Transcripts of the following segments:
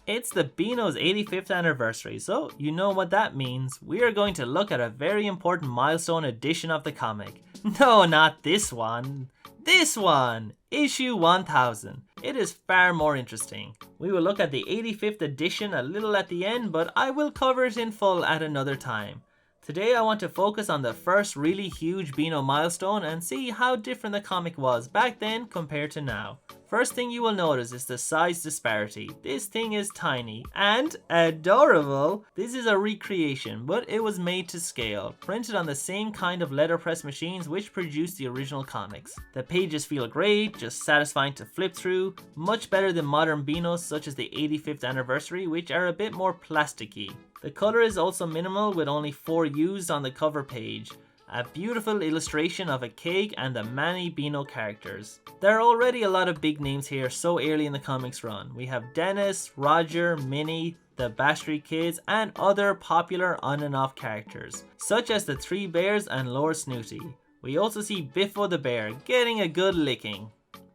It's the Beano's 85th anniversary, so you know what that means. We are going to look at a very important milestone edition of the comic. No, not this one. This one! Issue 1000. It is far more interesting. We will look at the 85th edition a little at the end, but I will cover it in full at another time. Today I want to focus on the first really huge Beano milestone and see how different the comic was back then compared to now. First thing you will notice is the size disparity. This thing is tiny and adorable. This is a recreation, but it was made to scale, printed on the same kind of letterpress machines which produced the original comics. The pages feel great, just satisfying to flip through, much better than modern Beanos such as the 85th anniversary, which are a bit more plasticky. The color is also minimal with only 4 used on the cover page. A beautiful illustration of a cake and the many Beano characters. There are already a lot of big names here so early in the comics run. We have Dennis, Rodger, Minnie, the Bash Street Kids, and other popular on and off characters, such as the 3 Bears and Lord Snooty. We also see Biffo the Bear getting a good licking.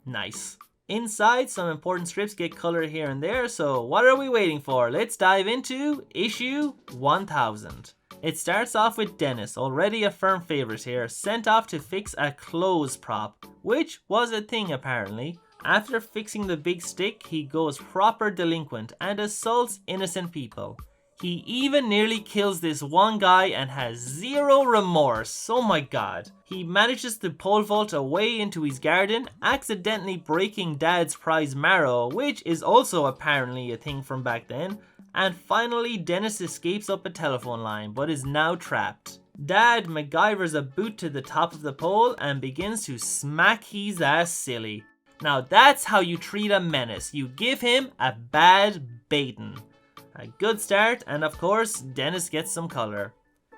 Nice. Inside, some important strips get colored here and there, so what are we waiting for? Let's dive into issue 1000. It starts off with Dennis, already a firm favorite here, sent off to fix a clothes prop, which was a thing apparently. After fixing the big stick, he goes proper delinquent and assaults innocent people. He even nearly kills this one guy and has zero remorse. Oh my god. He manages to pole vault away into his garden, accidentally breaking Dad's prize marrow, which is also apparently a thing from back then. And finally, Dennis escapes up a telephone line, but is now trapped. Dad MacGyvers a boot to the top of the pole and begins to smack his ass silly. Now that's how you treat a menace. You give him a bad baiting. A good start, and of course, Dennis gets some colour.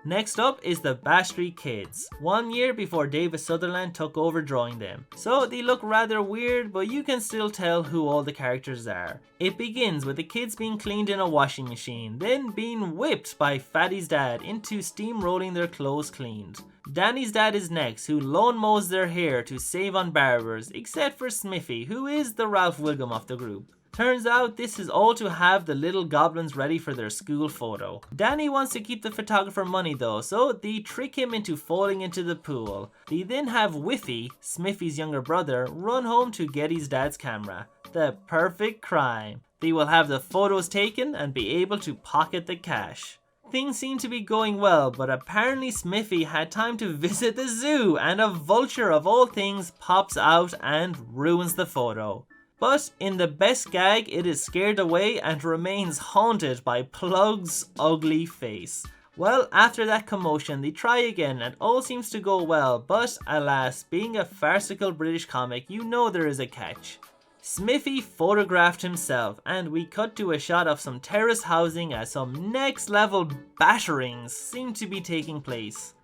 Next up is the Bash Street Kids, 1 year before David Sutherland took over drawing them. So they look rather weird, but you can still tell who all the characters are. It begins with the kids being cleaned in a washing machine, then being whipped by Fatty's dad into steamrolling their clothes cleaned. Danny's dad is next, who lawn mows their hair to save on barbers, except for Smithy, who is the Ralph Wiggum of the group. Turns out this is all to have the little goblins ready for their school photo. Danny wants to keep the photographer money though, so they trick him into falling into the pool. They then have Whiffy, Smithy's younger brother, run home to get his dad's camera. The perfect crime. They will have the photos taken and be able to pocket the cash. Things seem to be going well, but apparently Smithy had time to visit the zoo and a vulture of all things pops out and ruins the photo. But in the best gag, it is scared away and remains haunted by Plug's ugly face. Well, after that commotion, they try again and all seems to go well, but alas, being a farcical British comic, you know there is a catch. Smithy photographed himself, and we cut to a shot of some terrace housing as some next level batterings seem to be taking place.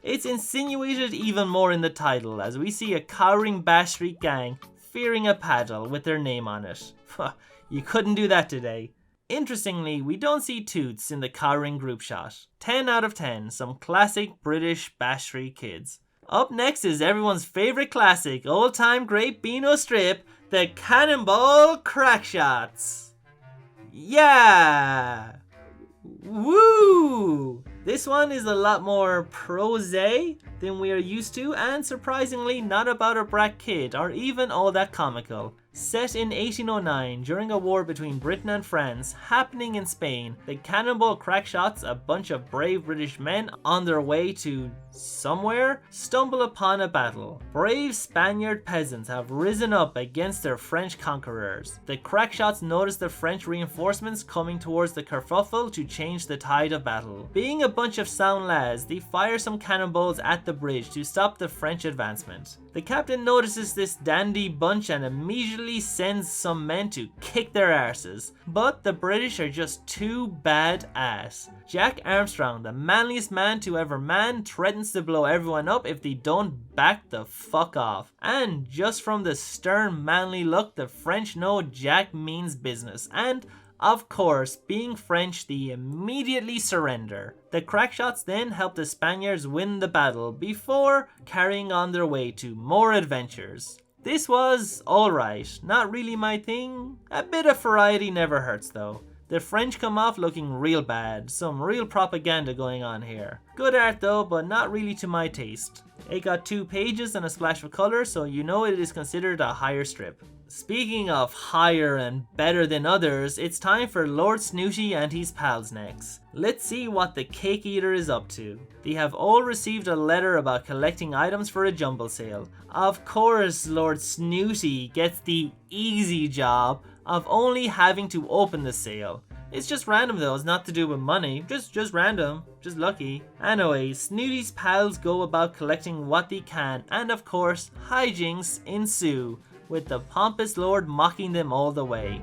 It's insinuated even more in the title as we see a cowering Bash Street gang fearing a paddle with their name on it. You couldn't do that today. Interestingly, we don't see Toots in the cowering group shot. 10 out of 10, some classic British Bash Street Kids. Up next is everyone's favourite classic, old-time great Beano strip, the Cannonball Crackshots. Yeah! Woo! This one is a lot more prosaic than we are used to, and surprisingly not about a brat kid or even all that comical. Set in 1809 during a war between Britain and France happening in Spain, the Cannonball Crackshots, a bunch of brave British men on their way to somewhere, stumble upon a battle. Brave Spaniard peasants have risen up against their French conquerors. The Crackshots notice the French reinforcements coming towards the kerfuffle to change the tide of battle. Being a bunch of sound lads, they fire some cannonballs at the bridge to stop the French advancement. The captain notices this dandy bunch and immediately sends some men to kick their arses, but the British are just too badass. Jack Armstrong, the manliest man to ever man, threatens to blow everyone up if they don't back the fuck off. And just from the stern manly look, the French know Jack means business, and of course, being French, they immediately surrender. The Crackshots then help the Spaniards win the battle before carrying on their way to more adventures. This was alright, not really my thing. A bit of variety never hurts though. The French come off looking real bad, some real propaganda going on here. Good art though, but not really to my taste. It got 2 pages and a splash of colour, so you know it is considered a higher strip. Speaking of higher and better than others, it's time for Lord Snooty and his pals next. Let's see what the cake eater is up to. They have all received a letter about collecting items for a jumble sale. Of course, Lord Snooty gets the easy job of only having to open the sale. It's just random though, it's not to do with money, just random, just lucky. Anyway, Snooty's pals go about collecting what they can, and of course, hijinks ensue, with the pompous lord mocking them all the way.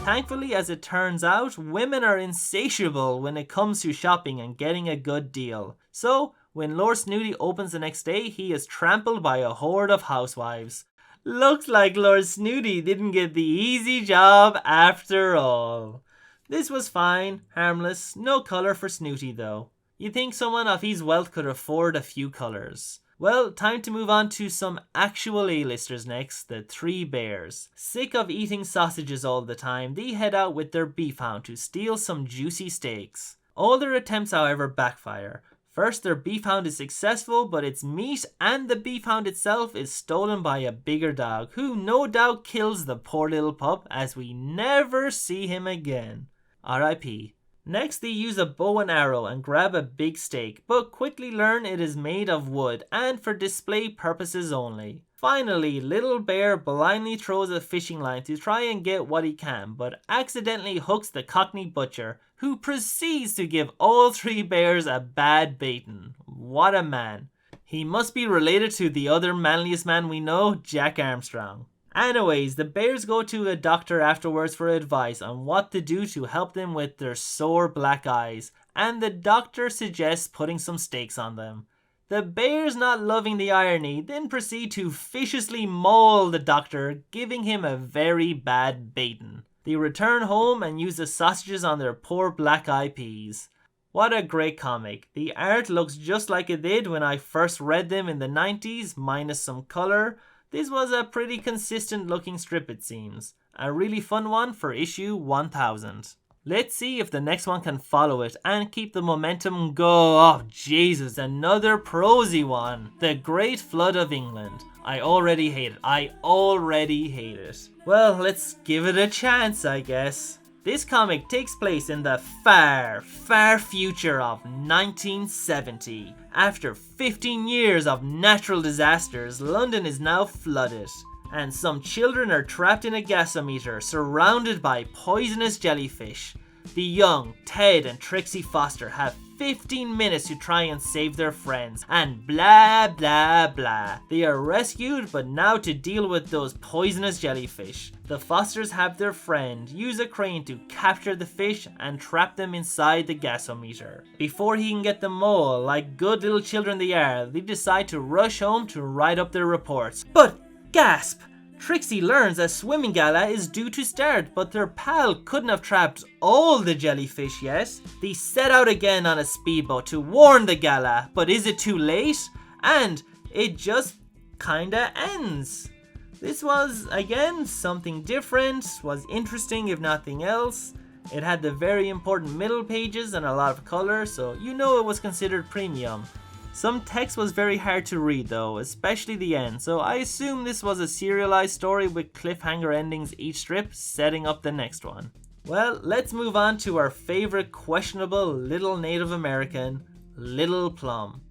Thankfully, as it turns out, women are insatiable when it comes to shopping and getting a good deal. So, when Lord Snooty opens the next day, he is trampled by a horde of housewives. Looks like Lord Snooty didn't get the easy job after all. This was fine, harmless, no colour for Snooty though. You'd think someone of his wealth could afford a few colours. Well, time to move on to some actual A-listers next, the 3 bears. Sick of eating sausages all the time, they head out with their beef hound to steal some juicy steaks. All their attempts, however, backfire. First, their beef hound is successful, but its meat and the beef hound itself is stolen by a bigger dog, who no doubt kills the poor little pup as we never see him again. R.I.P. Next, they use a bow and arrow and grab a big steak, but quickly learn it is made of wood and for display purposes only. Finally, Little Bear blindly throws a fishing line to try and get what he can, but accidentally hooks the Cockney butcher, who proceeds to give all 3 bears a bad baiting. What a man. He must be related to the other manliest man we know, Jack Armstrong. Anyways, the bears go to a doctor afterwards for advice on what to do to help them with their sore black eyes, and the doctor suggests putting some steaks on them. The bears, not loving the irony, then proceed to viciously maul the doctor, giving him a very bad baiting. They return home and use the sausages on their poor black eye peas. What a great comic. The art looks just like it did when I first read them in the 90s, minus some colour. This was a pretty consistent looking strip, it seems. A really fun one for issue 1000. Let's see if the next one can follow it and keep the momentum go. Oh Jesus, another prosy one. The Great Flood of England. I already hate it. Well, let's give it a chance, I guess. This comic takes place in the far, far future of 1970. After 15 years of natural disasters, London is now flooded, and some children are trapped in a gasometer surrounded by poisonous jellyfish. The young Ted and Trixie Foster have 15 minutes to try and save their friends, and blah blah blah. They are rescued, but now to deal with those poisonous jellyfish. The Fosters have their friend use a crane to capture the fish and trap them inside the gasometer. Before he can get them all, like good little children they are, they decide to rush home to write up their reports. But gasp! Trixie learns a swimming gala is due to start, but their pal couldn't have trapped all the jellyfish yet. They set out again on a speedboat to warn the gala, but is it too late? And it just kinda ends. This was, again, something different, was interesting if nothing else. It had the very important middle pages and a lot of colour, so you know it was considered premium. Some text was very hard to read though, especially the end, so I assume this was a serialized story with cliffhanger endings each strip, setting up the next one. Well, let's move on to our favourite questionable little Native American, Little Plum.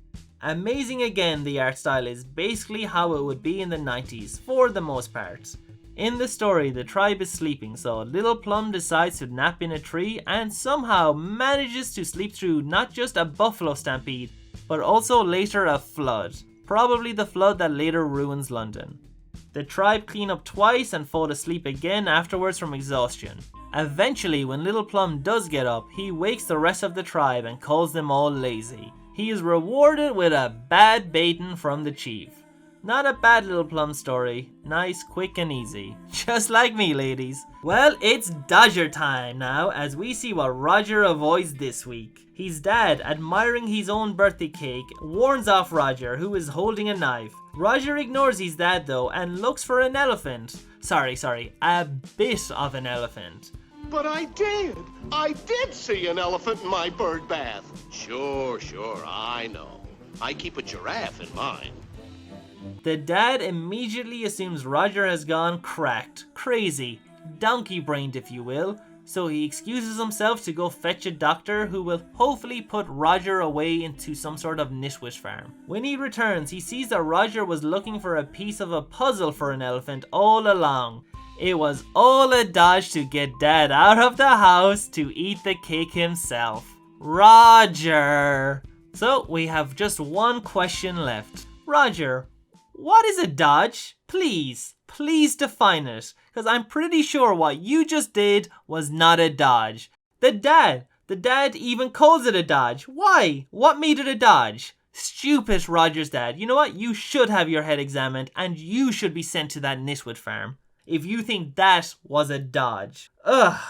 Amazing again, the art style is basically how it would be in the 90s, for the most part. In the story, the tribe is sleeping, so Little Plum decides to nap in a tree and somehow manages to sleep through not just a buffalo stampede, but also later a flood. Probably the flood that later ruins London. The tribe clean up twice and fall asleep again afterwards from exhaustion. Eventually, when Little Plum does get up, he wakes the rest of the tribe and calls them all lazy. He is rewarded with a bad baiting from the chief. Not a bad little Plum story. Nice, quick and easy. Just like me, ladies. Well, it's Dodger time now as we see what Rodger avoids this week. His dad, admiring his own birthday cake, warns off Rodger, who is holding a knife. Rodger ignores his dad though and looks for an elephant. Sorry, a bit of an elephant. But I did see an elephant in my bird bath. Sure, I know. I keep a giraffe in mine. The dad immediately assumes Rodger has gone cracked, crazy, donkey-brained if you will, so he excuses himself to go fetch a doctor who will hopefully put Rodger away into some sort of nitwit farm. When he returns, he sees that Rodger was looking for a piece of a puzzle for an elephant all along. It was all a dodge to get Dad out of the house to eat the cake himself. Rodger! So we have just one question left. Rodger, what is a dodge? Please define it, because I'm pretty sure what you just did was not a dodge. The dad even calls it a dodge. Why? What made it a dodge? Stupid Rodger's dad. You know what? You should have your head examined and you should be sent to that nitwit farm if you think that was a dodge. Ugh.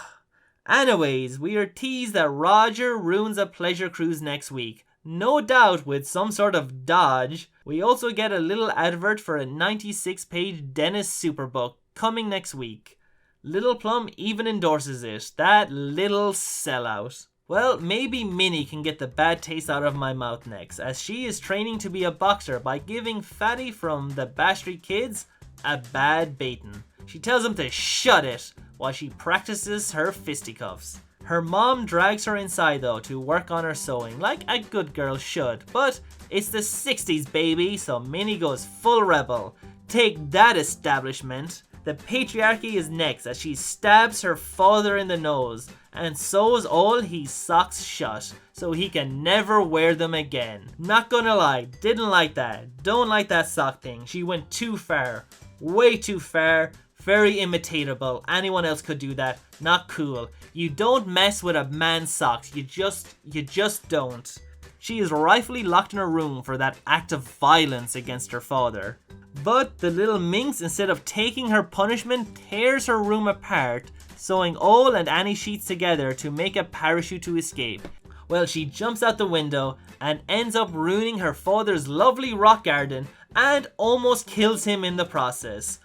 Anyways, we are teased that Rodger ruins a pleasure cruise next week. No doubt with some sort of dodge. We also get a little advert for a 96-page Dennis Superbook coming next week. Little Plum even endorses it. That little sellout. Well, maybe Minnie can get the bad taste out of my mouth next, as she is training to be a boxer by giving Fatty from the Bastry Kids a bad baiting. She tells him to shut it while she practices her fisticuffs. Her mom drags her inside though to work on her sewing like a good girl should, but it's the 60s baby, so Minnie goes full rebel. Take that, establishment. The patriarchy is next as she stabs her father in the nose and sews all his socks shut so he can never wear them again. Not gonna lie, didn't like that. Don't like that sock thing. She went too far. Way too far. Very imitatable. Anyone else could do that. Not cool. You don't mess with a man's socks. You just don't. She is rightfully locked in her room for that act of violence against her father. But the little minx, instead of taking her punishment, tears her room apart, sewing all and any sheets together to make a parachute to escape. Well, she jumps out the window and ends up ruining her father's lovely rock garden and almost kills him in the process.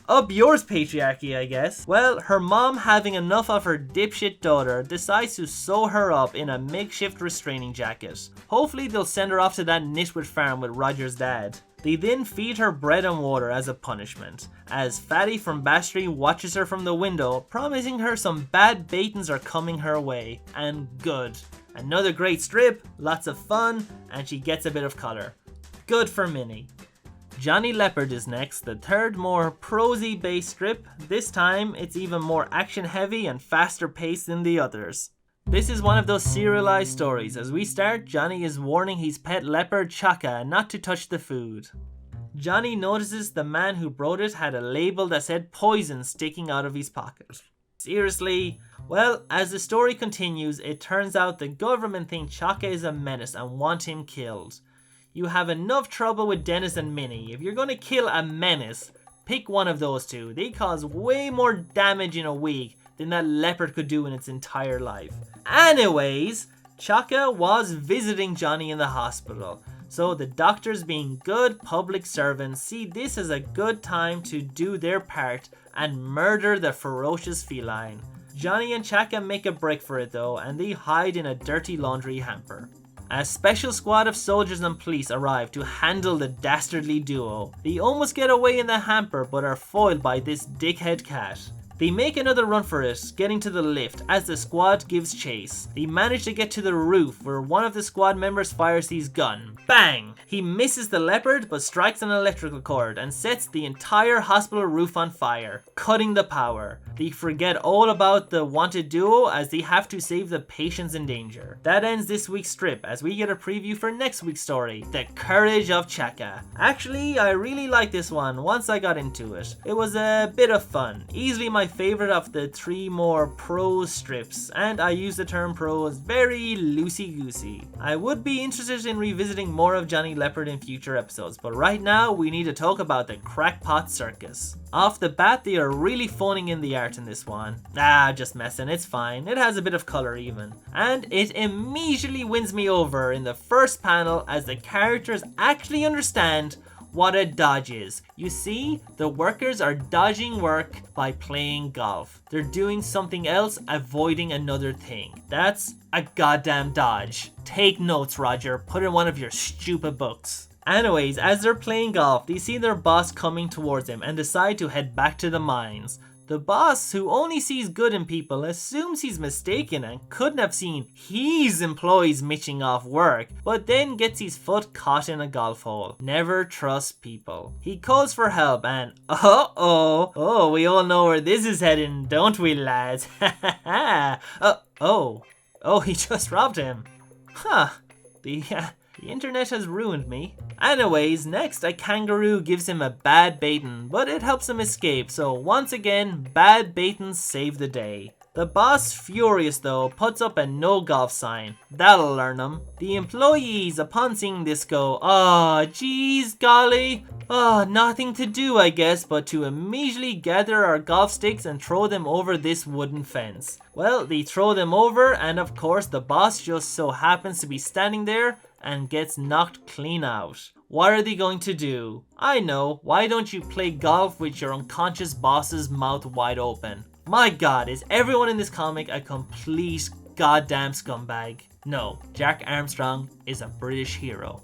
Up yours, patriarchy, I guess. Well, her mom, having enough of her dipshit daughter, decides to sew her up in a makeshift restraining jacket. Hopefully they'll send her off to that nitwit farm with Rodger's dad. They then feed her bread and water as a punishment, as Fatty from Bastry watches her from the window, promising her some bad baitings are coming her way. And good. Another great strip, lots of fun, and she gets a bit of colour. Good for Minnie. Johnny Leopard is next, the third more prosy based strip. This time it's even more action heavy and faster paced than the others. This is one of those serialized stories. As we start, Johnny is warning his pet leopard Chaka not to touch the food. Johnny notices the man who brought it had a label that said poison sticking out of his pocket. Seriously? Well, as the story continues, it turns out the government think Chaka is a menace and want him killed. You have enough trouble with Dennis and Minnie. If you're going to kill a menace, pick one of those two. They cause way more damage in a week than that leopard could do in its entire life. Anyways, Chaka was visiting Johnny in the hospital. So the doctors, being good public servants, see this as a good time to do their part and murder the ferocious feline. Johnny and Chaka make a break for it though, and they hide in a dirty laundry hamper. A special squad of soldiers and police arrive to handle the dastardly duo. They almost get away in the hamper but are foiled by this dickhead cat. They make another run for it, getting to the lift as the squad gives chase. They manage to get to the roof where one of the squad members fires his gun. Bang! He misses the leopard but strikes an electrical cord and sets the entire hospital roof on fire, cutting the power. They forget all about the wanted duo as they have to save the patients in danger. That ends this week's strip as we get a preview for next week's story, The Courage of Chaka. Actually, I really liked this one once I got into it. It was a bit of fun, easily my my favorite of the 3 more prose strips, and I use the term prose very loosey-goosey. I would be interested in revisiting more of Johnny Leopard in future episodes, but right now we need to talk about the Crackpot circus. Off the bat, they are really phoning in the art in this one. Just messing, it's fine. It has a bit of colour even. And it immediately wins me over in the first panel as the characters actually understand what a dodge is. You see, the workers are dodging work by playing golf. They're doing something else, avoiding another thing. That's a goddamn dodge. Take notes, Rodger. Put in one of your stupid books. Anyways, as they're playing golf, they see their boss coming towards them and decide to head back to the mines. The boss, who only sees good in people, assumes he's mistaken and couldn't have seen his employees mitching off work, but then gets his foot caught in a golf hole. Never trust people. He calls for help and oh, we all know where this is heading, don't we, lads? He just robbed him. The internet has ruined me. Anyways, next a kangaroo gives him a bad baiting, but it helps him escape, so once again, bad baitings save the day. The boss, furious though, puts up a no golf sign. That'll learn him. The employees, upon seeing this, go, geez golly. Nothing to do, I guess, but to immediately gather our golf sticks and throw them over this wooden fence. Well, they throw them over, and of course the boss just so happens to be standing there and gets knocked clean out. What are they going to do? I know, why don't you play golf with your unconscious boss's mouth wide open? My god, is everyone in this comic a complete goddamn scumbag? No, Jack Armstrong is a British hero.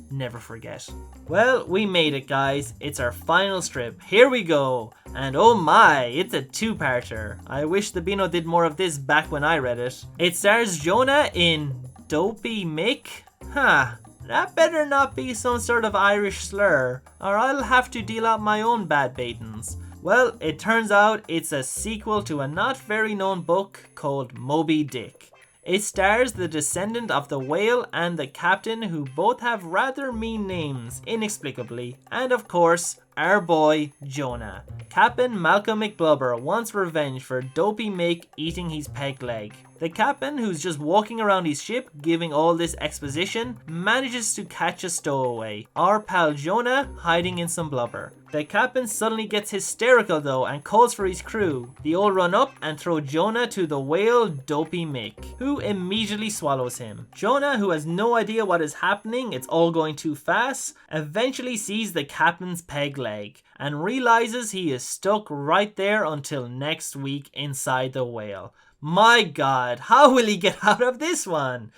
Never forget. Well, we made it, guys. It's our final strip. Here we go. And oh my, it's a 2-parter. I wish the Beano did more of this back when I read it. It stars Jonah in Dopey Mick. That better not be some sort of Irish slur, or I'll have to deal out my own bad baitings. Well, it turns out it's a sequel to a not very known book called Moby Dick. It stars the descendant of the whale and the captain, who both have rather mean names, inexplicably, and of course, our boy Jonah. Captain Malcolm McBlubber wants revenge for Dopey Mick eating his peg leg. The captain, who's just walking around his ship giving all this exposition, manages to catch a stowaway, our pal Jonah hiding in some blubber. The captain suddenly gets hysterical though and calls for his crew. They all run up and throw Jonah to the whale Dopey Mick, who immediately swallows him. Jonah, who has no idea what is happening, it's all going too fast, eventually sees the captain's peg leg and realizes he is stuck right there until next week inside the whale. My god, how will he get out of this one?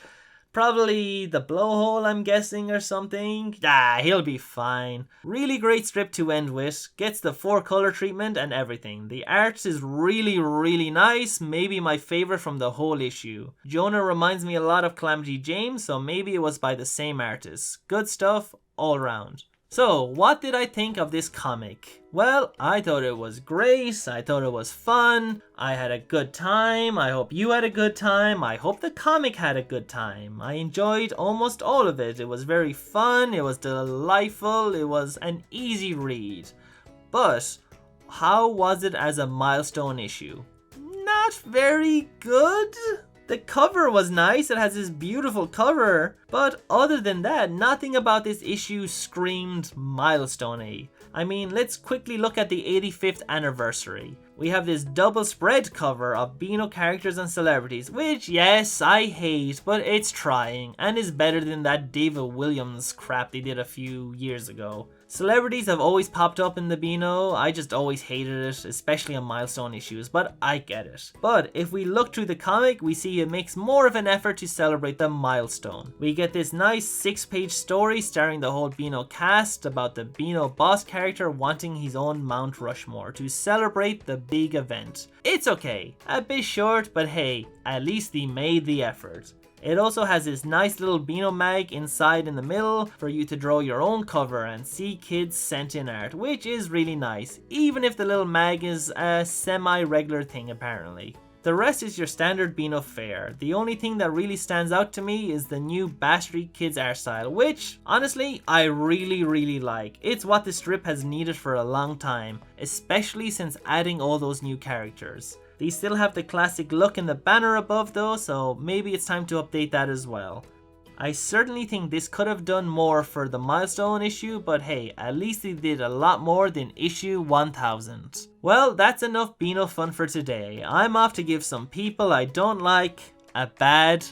Probably the blowhole, I'm guessing, or something. He'll be fine. Really great strip to end with. Gets the 4-color treatment and everything. The art is really nice. Maybe my favorite from the whole issue. Jonah reminds me a lot of Calamity James, so maybe it was by the same artist. Good stuff all round. So, what did I think of this comic? Well, I thought it was great, I thought it was fun, I had a good time, I hope you had a good time, I hope the comic had a good time. I enjoyed almost all of it. It was very fun, it was delightful, it was an easy read. But, how was it as a milestone issue? Not very good? The cover was nice, it has this beautiful cover, but other than that, nothing about this issue screamed milestone-y. I mean, let's quickly look at the 85th anniversary. We have this double spread cover of Beano characters and celebrities, which, yes, I hate, but it's trying, and is better than that David Williams crap they did a few years ago. Celebrities have always popped up in the Beano, I just always hated it, especially on milestone issues, but I get it. But if we look through the comic, we see it makes more of an effort to celebrate the milestone. We get this nice 6-page story starring the whole Beano cast about the Beano boss character wanting his own Mount Rushmore to celebrate the big event. It's okay, a bit short, but hey, at least they made the effort. It also has this nice little Beano mag inside in the middle for you to draw your own cover and see kids sent in art, which is really nice, even if the little mag is a semi-regular thing apparently. The rest is your standard Beano fare. The only thing that really stands out to me is the new Bash Street Kids art style, which, honestly, I really like. It's what the strip has needed for a long time, especially since adding all those new characters. They still have the classic look in the banner above though, so maybe it's time to update that as well. I certainly think this could have done more for the milestone issue, but hey, at least they did a lot more than issue 1000. Well, that's enough Beano fun for today. I'm off to give some people I don't like a bad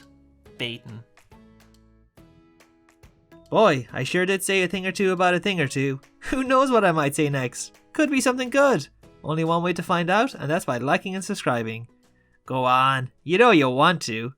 baiting. Boy, I sure did say a thing or two about a thing or two. Who knows what I might say next? Could be something good. Only one way to find out, and that's by liking and subscribing. Go on, you know you want to.